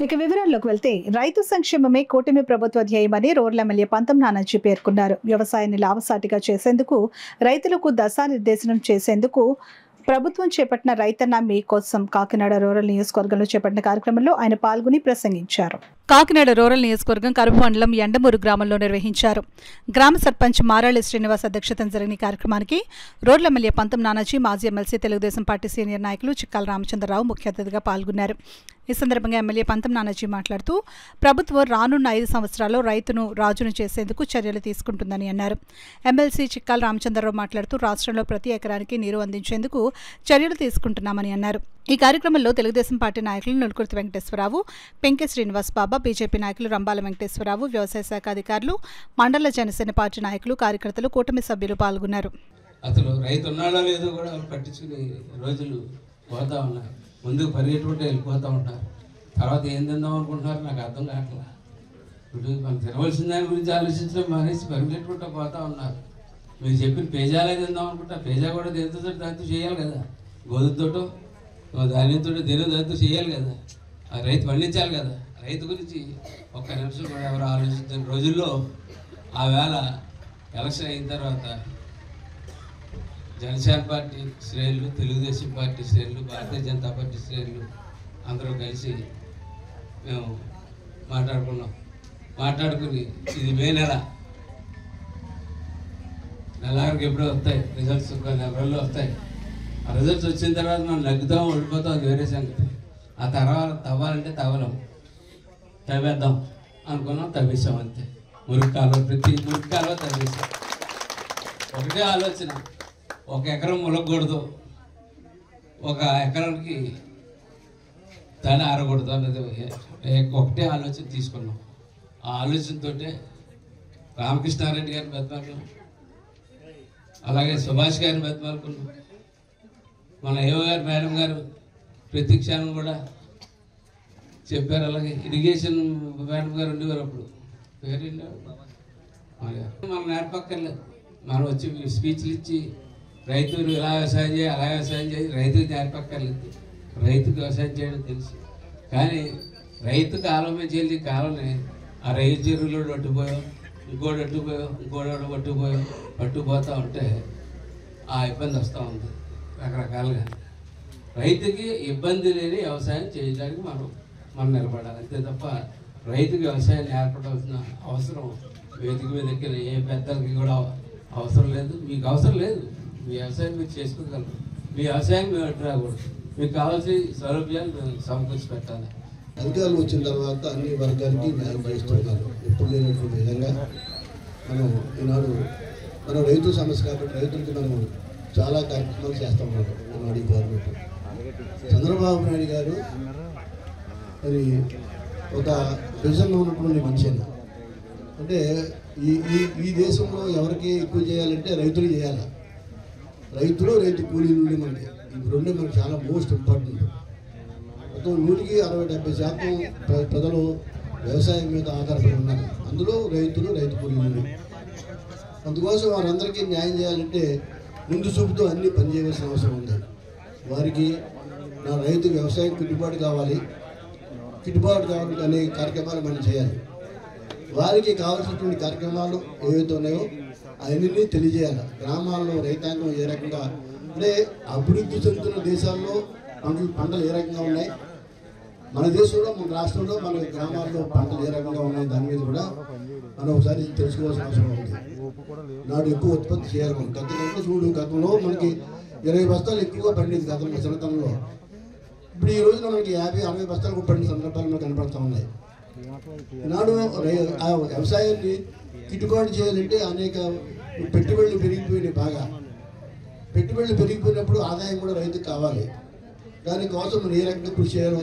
ఇక వివరాల్లోకి వెళ్తే రైతు సంక్షేమమే కూటమి ప్రభుత్వ ధ్యేయమని రూరల్ ఎమ్మెల్యే పంతం నానాజీ పేర్కొన్నారు. వ్యవసాయాన్ని లాభసాటిగా చేసేందుకు, రైతులకు దశానిర్దేశనం చేసేందుకు ప్రభుత్వం చేపట్టిన రైతన్న మీ కోసం కాకినాడ రూరల్ నియోజకవర్గంలో చేపట్టిన కార్యక్రమంలో ఆయన పాల్గొని ప్రసంగించారు. కాకినాడ రూరల్ నియోజకవర్గం కరుపు మండలం ఎండమూరు గ్రామంలో నిర్వహించారు. గ్రామ సర్పంచ్ మారాళి శ్రీనివాస్ అధ్యక్షతన జరిగిన కార్యక్రమానికి రూరల్ ఎమ్మెల్యే పంతం నానాజీ, మాజీ ఎమ్మెల్సీ, తెలుగుదేశం పార్టీ సీనియర్ నాయకులు చిక్కాల రామచంద్రరావు ముఖ్య అతిథిగా పాల్గొన్నారు. ఈ సందర్భంగా ఎమ్మెల్యే పంతం నానాజీ మాట్లాడుతూ ప్రభుత్వం రానున్న 5 సంవత్సరాల్లో రైతును రాజును చేసేందుకు చర్యలు తీసుకుంటుందని అన్నారు. ఎమ్మెల్సీ చిక్కాల రామచంద్రరావు మాట్లాడుతూ రాష్ట్రంలో ప్రతి ఎకరానికి నీరు అందించేందుకు చర్యలు తీసుకుంటున్నామని అన్నారు. ఈ కార్యక్రమంలో తెలుగుదేశం పార్టీ నాయకులు నులుకుర్తి వెంకటేశ్వరరావు, పెంకె శ్రీనివాస్ బాబా, బీజేపీ నాయకులు రంబాల వెంకటేశ్వరరావు, వ్యవసాయ శాఖ అధికారులు, మండల జనసేన పార్టీ నాయకులు, కార్యకర్తలు, కూటమి సభ్యులు పాల్గొన్నారు. అసలు రైతు ఉన్నాడో లేదో కూడా పట్టించుకునే రోజులు పోతా ఉన్నాయి. ముందుకు పరిగెట్టుకుంటే వెళ్ళిపోతూ ఉంటారు. తర్వాత ఏం తిందాం అనుకుంటున్నారు నాకు అర్థం కావట్లేదు. ఇప్పుడు మనం తినవలసిన దాని గురించి ఆలోచించడం మానేసి పరిగెట్టుకుంటూ పోతూ ఉన్నారు. మీరు చెప్పిన పేజాలే తిందాం అనుకుంటా, పేజా కూడా దేనితో దాంతో చేయాలి కదా, గోధుమతోటో ధాన్యంతో దేని దాంతో చేయాలి కదా, ఆ రైతు పండించాలి కదా. రైతు గురించి ఒక్క నిమిషం కూడా ఎవరు ఆలోచించిన రోజుల్లో ఆ వేళ ఎలక్షన్ అయిన తర్వాత జనసేన పార్టీ శ్రేణులు, తెలుగుదేశం పార్టీ శ్రేణులు, భారతీయ జనతా పార్టీ శ్రేణులు అందరూ కలిసి మేము మాట్లాడుకుని ఇది మే నెలాఖరికి ఎప్పుడో వస్తాయి రిజల్ట్స్, కొన్ని నెలలో వస్తాయి. ఆ రిజల్ట్స్ వచ్చిన తర్వాత మనం నగ్గుతాం, ఓడిపోతాం, అది వేరే సంగతి. ఆ తర్వాత తవ్వాలంటే తవ్వేద్దాం అనుకున్నాం, తవ్వేసాం అంతే. ప్రతి మురికాలో తవ్వేసాం. ఒకటే ఆలోచన, 1 ఎకరం ములగకూడదు, 1 ఎకరానికి తడి ఆరకూడదు అన్నది ఒకటే ఆలోచన తీసుకున్నాం. ఆ ఆలోచనతో రామకృష్ణారెడ్డి గారిని బతిమాలుకున్నాం, అలాగే సుభాష్ గారిని బతిమాలుకున్నాం, మన ఏవో గారు మేడం గారు ప్రతి క్షణం కూడా చెప్పారు. అలాగే ఇరిగేషన్ మేడం గారు ఉండేవారు అప్పుడు, పేరు మనం నేర్పక్కర్లేదు. మనం వచ్చి స్పీచ్లు ఇచ్చి రైతులు ఇలా వ్యవసాయం చేయి, అలా వ్యవసాయం చేయి, రైతుకి నేర్పక్కర్లేదు. రైతుకు వ్యవసాయం చేయడం తెలుసు, కానీ రైతు కాలం చేయాలి. కాలంని ఆ రైతు చెరువులో పట్టుకుపోయాం, ఇంకోటి పట్టుకుపోతూ ఉంటే ఆ ఇబ్బంది వస్తూ ఉంది రకరకాలుగా. రైతుకి ఇబ్బంది లేని వ్యవసాయం చేయడానికి మనం నిలబడాలి అంతే తప్ప రైతుకి వ్యవసాయం నేర్పడాల్సిన అవసరం వేదిక మీద ఎక్కిన ఏ పెద్దలకి కూడా అవసరం లేదు. మీకు అవసరం లేదు, మీ వ్యవసాయం మీరు చేసుకోగలరు. మీ వ్యవసాయం మేము అడ్డు రాకూడదు. మీకు కావాల్సిన సౌలభ్యాలు మేము సమకూర్చి పెట్టాలి. అధికారులు వచ్చిన తర్వాత అన్ని వర్గాలకి న్యాయం చేస్తున్నారు. ఎప్పుడు లేనటువంటి విధంగా ఈనాడు మనం రైతు సమస్య కాబట్టి రైతులకి మనం చాలా కార్యక్రమాలు చేస్తూ ఉన్నాం. ఈనాడు ఈ గవర్నమెంట్ చంద్రబాబు నాయుడు గారు అది ఒక విజన్లో ఉన్నటువంటి మనిషి. అంటే ఈ దేశంలో ఎవరికి ఎక్కువ చేయాలంటే రైతులు చేయాలి. రైతు కూలీలు మనకి ఈ రెండు మనకి చాలా మోస్ట్ ఇంపార్టెంట్. మొత్తం 100-60-70% ప్రజలు వ్యవసాయం మీద ఆధారపడి ఉన్నారు. అందులో రైతు కూలీలు. అందుకోసం వారందరికీ న్యాయం చేయాలంటే ముందు చూపుతో అన్ని పనిచేయవలసిన అవసరం ఉంది. వారికి నా రైతు వ్యవసాయం గిట్టుబాటు కావాలంటే అనేక కార్యక్రమాలు మనం చేయాలి. వారికి కావాల్సినటువంటి కార్యక్రమాలు ఏవైతే ఉన్నాయో అవన్నీ తెలియజేయాలి. గ్రామాల్లో రైతాంగం ఏ రకంగా అంటే అభివృద్ధి చెందుతున్న దేశాల్లో పంటలు ఏ రకంగా ఉన్నాయి, మన దేశంలో, మన రాష్ట్రంలో, మన గ్రామాల్లో పంటలు ఏ రకంగా ఉన్నాయి, దాని మీద కూడా మనం ఒకసారి తెలుసుకోవాల్సిన అవసరం ఉంది. నాడు ఎక్కువ ఉత్పత్తి చేయాలి. మనం గతంలో మనకి 20 బస్తాలు ఎక్కువగా పండింది గతంలో చిన్నతనంలో. ఇప్పుడు ఈ రోజున మనకి 50-60 బస్తాలకు పండిన సందర్భాలు కనపడుతూ ఉన్నాయి. నాడు ఆ వ్యవసాయాన్ని గిట్టుబాటు చేయాలంటే అనేక పెట్టుబడులు పెరిగిపోయినాయి. బాగా పెట్టుబడులు పెరిగిపోయినప్పుడు ఆదాయం కూడా రైతుకు కావాలి. దానికోసం మనం ఏ రకంగా కృషి చేయాలో